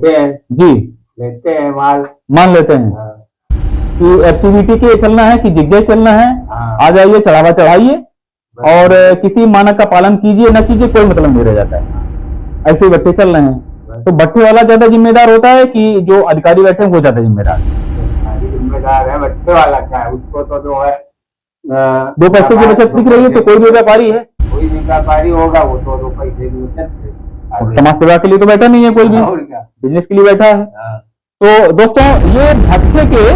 लेते हैं जी, लेते हैं माल। मान लेते हैं हाँ, कि एफसीबीटी के चलना है कि जिज्ञास चलना है, हाँ, आ जाइए, चढ़ावा चढ़ाइए और किसी मानक का पालन कीजिए न कीजिए, कोई मतलब नहीं रह जाता है। ऐसे ही भट्टे चल रहे हैं। तो भट्टे वाला ज्यादा जिम्मेदार होता है कि जो अधिकारी बैठे हैं वो ज्यादा जिम्मेदार है? सरकारी जिम्मेदार है, भट्टे वाला क्या है, उसको तो जो है दो पैसे की बचत दिख रही है तो कोई भी व्यापारी है, कोई भी व्यापारी होगा वो तो 2 पैसे की बचत से और समाज सेवा के लिए तो बैठा नहीं है कोई भी, और क्या। बिजनेस के लिए बैठा है। हाँ, तो दोस्तों, ये भट्टे के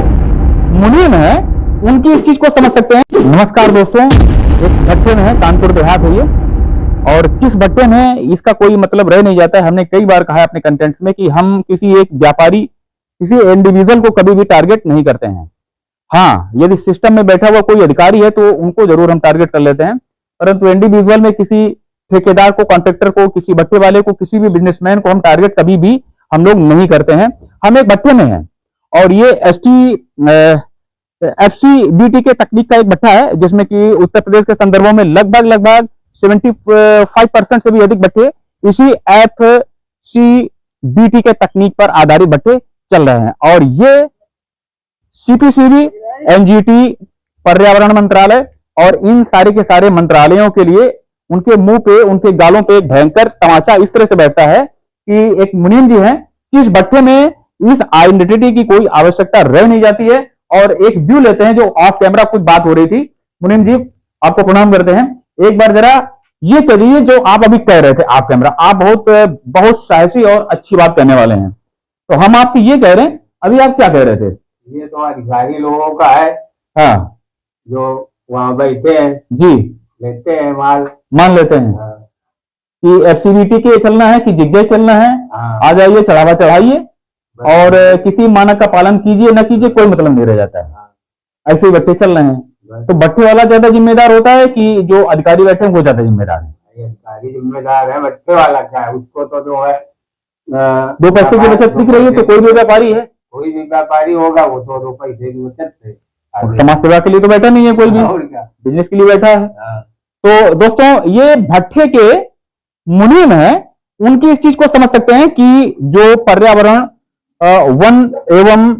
मुनीम है, उनकी इस चीज को समझ सकते हैं। नमस्कार दोस्तों, एक भट्टे में है, कानपुर देहात है ये, और किस भट्टे में इसका कोई मतलब रह नहीं जाता है। हमने कई बार कहा है अपने कंटेंट्स में कि हम किसी एक व्यापारी, किसी इंडिविजुअल को कभी भी टारगेट नहीं करते हैं। हाँ, यदि सिस्टम में बैठा हुआ कोई अधिकारी है तो उनको जरूर हम टारगेट कर लेते हैं, परंतु इंडिविजुअल में किसी ठेकेदार को, कॉन्ट्रैक्टर को, किसी भट्टे वाले को, किसी भी बिजनेसमैन को हम टारगेट कभी भी हम लोग नहीं करते हैं। हम एक भट्टे में हैं और ये एफसीबीटी के तकनीक का एक भट्टा है, जिसमें कि उत्तर प्रदेश के संदर्भों में लगभग 75% से भी अधिक भट्टे इसी एफसीबीटी के तकनीक पर आधारित भट्टे चल रहे हैं। और ये सीपीसीबी, एनजीटी, पर्यावरण मंत्रालय और इन सारे के सारे मंत्रालयों के लिए उनके मुंह पे, उनके गालों पे एक भयंकर तमाचा इस तरह से बैठता है कि एक मुनीम जी हैं कि इस भट्टे में इस आइडेंटिटी की कोई आवश्यकता रह नहीं जाती है। और एक व्यू लेते हैं, जो ऑफ कैमरा कुछ बात हो रही थी। मुनीम जी, आपको प्रणाम करते हैं। एक बार जरा ये कहिए जो आप अभी कह रहे थे ऑफ कैमरा। आप बहुत साहसी और अच्छी बात कहने वाले हैं, तो हम आपसे ये कह रहे हैं, अभी आप क्या कह रहे थे? ये तो अधिकारी लोगों का है, हाँ जो वहाँ बैठे हैं जी, लेते हैं माल। मान लेते हैं हाँ, कि एफसीबीटी के चलना है कि जिज्ञास चलना है, हाँ, आ जाइए, चढ़ावा चढ़ाइए और किसी मानक का पालन कीजिए न कीजिए, कोई मतलब नहीं रह जाता है। हाँ, ऐसे ही भट्टे चल रहे हैं। तो भट्टे वाला ज्यादा जिम्मेदार होता है कि जो अधिकारी बैठे हैं वो ज्यादा जिम्मेदार है? ये अधिकारी जिम्मेदार है, भट्टे वाला क्या है, उसको तो जो है 2 पैसे की बचत दिख रही है तो कोई भी व्यापारी है, कोई भी व्यापारी होगा वो तो 2 पैसे की बचत से और समाज सेवा के लिए तो बैठा नहीं है कोई भी, और क्या। बिजनेस के लिए बैठा है। हाँ, तो दोस्तों, ये भट्टे के मुनीम है, उनकी इस चीज को समझ सकते हैं कि जो पर्यावरण, वन एवं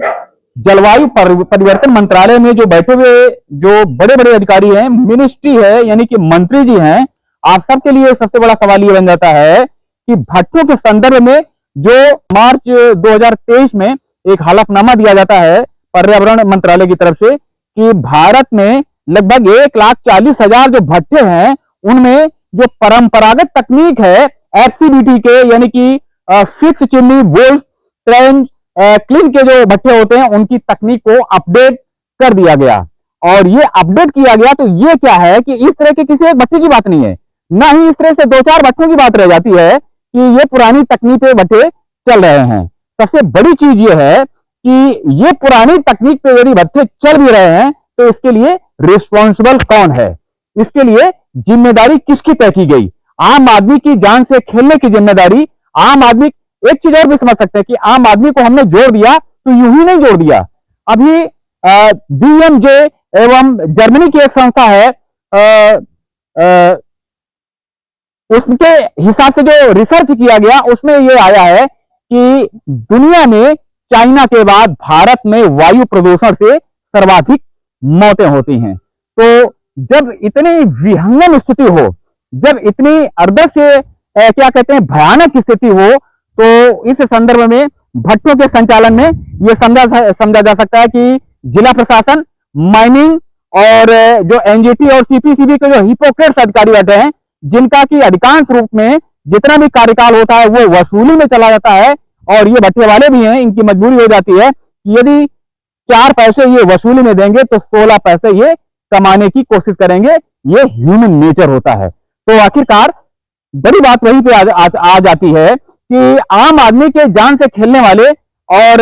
जलवायु परिवर्तन मंत्रालय में जो बैठे हुए जो बड़े बड़े अधिकारी हैं, मिनिस्ट्री है, यानी कि मंत्री जी हैं, आप सबके लिए सबसे बड़ा सवाल ये बन जाता है कि भट्टों के संदर्भ में जो मार्च 2023 में एक हलफनामा दिया जाता है पर्यावरण मंत्रालय की तरफ से कि भारत में लगभग 1,40,000 जो भट्टे हैं, उनमें जो परंपरागत तकनीक है एफसीबीटी के, यानी कि fix chimney, wolf, trench, clean के जो भट्टे होते हैं, उनकी तकनीक को अपडेट कर दिया गया। और ये अपडेट किया गया तो ये क्या है कि इस तरह के किसी एक भट्टे की बात नहीं है, ना ही इस तरह से 2-4 भट्टों की बात रह जाती है कि ये पुरानी तकनीक पे भट्टे चल रहे हैं। सबसे बड़ी चीज ये है कि ये पुरानी तकनीक पे यदि भट्टे चल भी रहे हैं तो इसके लिए रिस्पॉन्सिबल कौन है, इसके लिए जिम्मेदारी किसकी तय की गई? आम आदमी की जान से खेलने की जिम्मेदारी आम आदमी। एक चीज और भी समझ सकते हैं कि आम आदमी को हमने जोड़ दिया तो यूं ही नहीं जोड़ दिया। अभी बीएमजे एवं जर्मनी की एक संस्था है, उसके हिसाब से जो रिसर्च किया गया उसमें यह आया है कि दुनिया में चाइना के बाद भारत में वायु प्रदूषण से सर्वाधिक मौतें होती हैं। तो जब इतनी विहंगम स्थिति हो, जब इतनी अर्दर से क्या कहते हैं भयानक स्थिति हो, तो इस संदर्भ में भट्टों के संचालन में यह समझा जा सकता है कि जिला प्रशासन, माइनिंग और जो एनजीटी और सीपीसीबी के जो हिपोक्रेट्स अधिकारी बैठे हैं, जिनका कि अधिकांश रूप में जितना भी कार्यकाल होता है वो वसूली में चला जाता है। और ये भट्टे वाले भी हैं, इनकी मजबूरी हो जाती है कि यदि 4 पैसे ये वसूली में देंगे तो 16 पैसे ये कमाने की कोशिश करेंगे। ये ह्यूमन नेचर होता है। तो आखिरकार बड़ी बात वहीं पे आ जाती है कि आम आदमी के जान से खेलने वाले और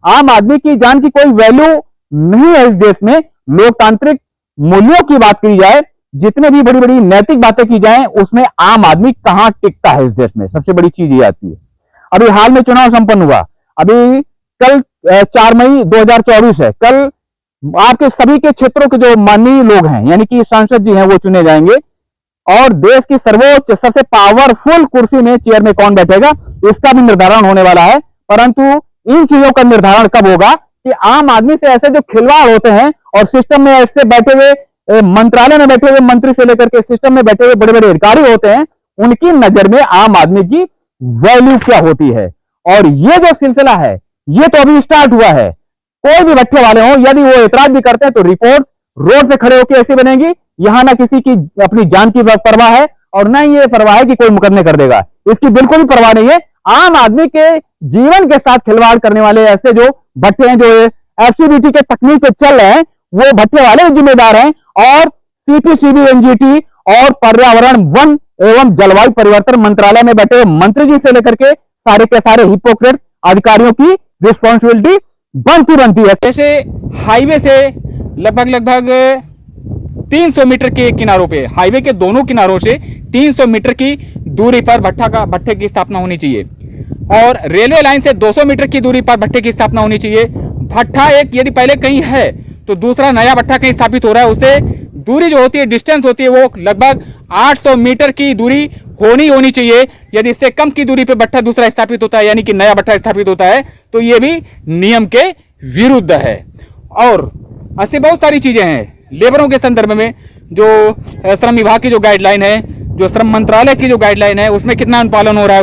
आम आदमी की जान की कोई वैल्यू नहीं है इस देश में। लोकतांत्रिक मूल्यों की बात की जाए, जितने भी बड़ी बड़ी नैतिक बातें की जाएं, उसमें आम आदमी कहां टिकता है इस देश में? सबसे बड़ी चीज ये आती है। अभी हाल में चुनाव संपन्न हुआ, अभी कल 4 मई 2024 है। कल आपके सभी के क्षेत्रों के जो माननीय लोग हैं, यानी कि सांसद जी हैं, वो चुने जाएंगे और देश की सर्वोच्च सबसे पावरफुल कुर्सी में, चेयर में कौन बैठेगा, इसका भी निर्धारण होने वाला है। परंतु इन चीजों का निर्धारण कब होगा कि आम आदमी से ऐसे जो खिलवाड़ होते हैं और सिस्टम में ऐसे बैठे हुए मंत्रालय में बैठे हुए मंत्री से लेकर के सिस्टम में बैठे हुए बड़े बड़े अधिकारी होते हैं, उनकी नजर में आम आदमी की वैल्यू क्या होती है। और ये जो सिलसिला है ये तो अभी स्टार्ट हुआ है। कोई भी भट्ठे वाले हो यदि वो एतराज भी करते हैं तो रिपोर्ट रोड पे खड़े होकर ऐसी बनेगी, यहां ना किसी की अपनी जान की परवाह है और ना ये परवाह है कि कोई मुकदमे कर देगा, इसकी बिल्कुल भी परवाह नहीं है। आम आदमी के जीवन के साथ खिलवाड़ करने वाले ऐसे जो भट्टे हैं, जो एफसीबीटी के तकनीक पे चल रहे हैं, वो भट्टे वाले जिम्मेदार हैं। और सीपीसीबी, एनजीटी और पर्यावरण, वन एवं जलवायु परिवर्तन मंत्रालय में बैठे मंत्री जी से लेकर के सारे के सारे हिपोक्रेट अधिकारियों की रिस्पॉन्सिबिलिटी बनती है। जैसे हाईवे से लगभग 300 मीटर के किनारों पे, हाईवे के दोनों किनारों से 300 मीटर की दूरी पर भट्टे की स्थापना होनी चाहिए और रेलवे लाइन से 200 मीटर की दूरी पर भट्टे की स्थापना होनी चाहिए। भट्टा एक यदि पहले कहीं है तो दूसरा नया भट्टा कहीं स्थापित हो रहा है, उसे दूरी जो होती है, डिस्टेंस होती है, वो लगभग 800 मीटर की दूरी होनी चाहिए। यदि इससे कम की दूरी पे भट्टा दूसरा स्थापित होता है, यानी कि नया भट्टा स्थापित होता है, तो ये भी नियम के विरुद्ध है। और ऐसे बहुत सारी चीजें हैं लेबरों के संदर्भ में, जो श्रम विभाग की जो गाइडलाइन है, जो श्रम मंत्रालय की जो गाइडलाइन है, उसमें कितना अनुपालन हो रहा है,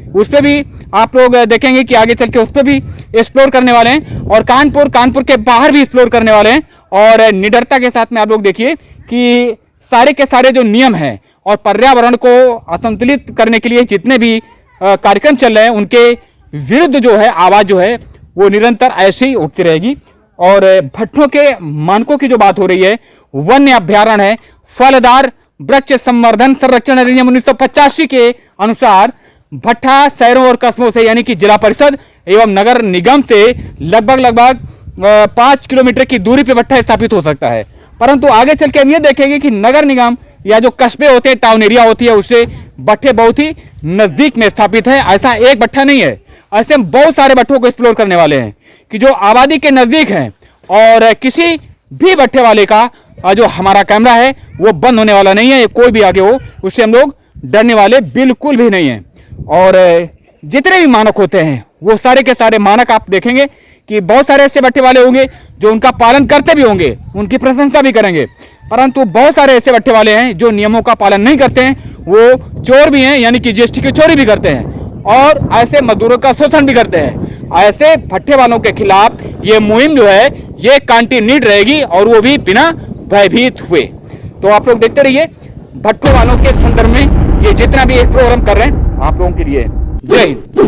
उस पे भी आप लोग देखेंगे कि आगे चल के उस पर भी एक्सप्लोर करने वाले हैं और कानपुर के बाहर भी एक्सप्लोर करने वाले हैं। और निडरता के साथ में आप लोग देखिए कि सारे के सारे जो नियम हैं और पर्यावरण को असंतुलित करने के लिए जितने भी कार्यक्रम चल रहे हैं, उनके विरुद्ध जो है आवाज जो है वो निरंतर ऐसे ही उठती रहेगी। और भट्टों के मानकों की जो बात हो रही है, वन्य अभ्यारण्य है, फलदार वृक्ष संवर्धन संरक्षण अधिनियम 1985 के अनुसार भट्टा शहरों और कस्बों से, यानी कि जिला परिषद एवं नगर निगम से लगभग 5 किलोमीटर की दूरी पे भट्टा स्थापित हो सकता है। परंतु आगे चल के हम ये देखेंगे कि नगर निगम या जो कस्बे होते हैं, टाउन एरिया होती है, उससे भट्टे बहुत ही नजदीक में स्थापित है। ऐसा एक भट्टा नहीं है, ऐसे हम बहुत सारे भट्टों को एक्सप्लोर करने वाले हैं कि जो आबादी के नजदीक हैं। और किसी भी भट्टे वाले का जो हमारा कैमरा है वो बंद होने वाला नहीं है, कोई भी आगे हो उससे हम लोग डरने वाले बिल्कुल भी नहीं है। और जितने भी मानक होते हैं वो सारे के सारे मानक आप देखेंगे कि बहुत सारे ऐसे भट्टे वाले होंगे जो उनका पालन करते भी होंगे, उनकी प्रशंसा भी करेंगे, परंतु बहुत सारे ऐसे भट्टे वाले हैं जो नियमों का पालन नहीं करते हैं, वो चोर भी हैं, यानी कि जीएसटी की चोरी भी करते हैं और ऐसे मजदूरों का शोषण भी करते हैं। ऐसे भट्टे वालों के खिलाफ ये मुहिम जो है ये कंटिन्यूड रहेगी और वो भी बिना भयभीत हुए। तो आप लोग देखते रहिए भट्टों वालों के संदर्भ में ये जितना भी प्रोग्राम कर रहे हैं आप लोगों के लिए। जय हिंद।